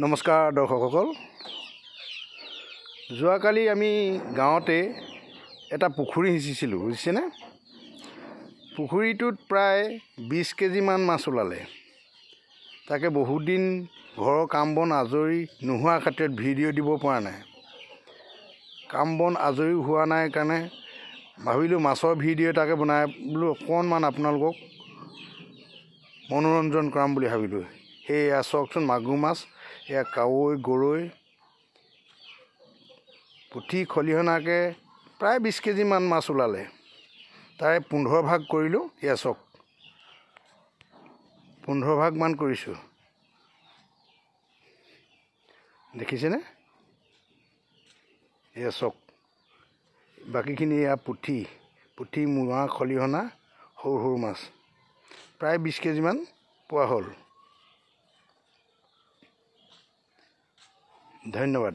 নমস্কাৰ দৰ্শকসকল, যোৱাকালি আমি গাঁৱতে এটা পুখুৰী সিঁচিছিলোঁ, বুজিছেনে? পুখুৰীটোত প্ৰায় 20 কেজিমান মাছ ওলালে। তাকে বহুত দিন ঘৰৰ কাম বন আজৰি নোহোৱা ক্ষেত্ৰত ভিডিঅ' দিব পৰা নাই। কাম বন আজৰি হোৱা নাই কাৰণে ভাবিলোঁ মাছৰ ভিডিঅ' এটাকে বনাই বোলো অকণমান আপোনালোকক মনোৰঞ্জন কৰাম বুলি ভাবিলোঁ। সেয়া চাওকচোন, মাগুৰ মাছ, এয়া কাৱৈ, গৰৈ, পুঠি, খলিহনাকে প্ৰায় 20 কেজিমান মাছ ওলালে। তাৰে 15 ভাগ কৰিলোঁ। এয়া চাওক, 15 ভাগমান কৰিছোঁ, দেখিছেনে? এয়া চাওক, বাকীখিনি এয়া পুঠি, মোৱা, খলিহনা, সৰু সৰু মাছ প্ৰায় 20 কেজিমান পোৱা হ'ল। ধন্যবাদ।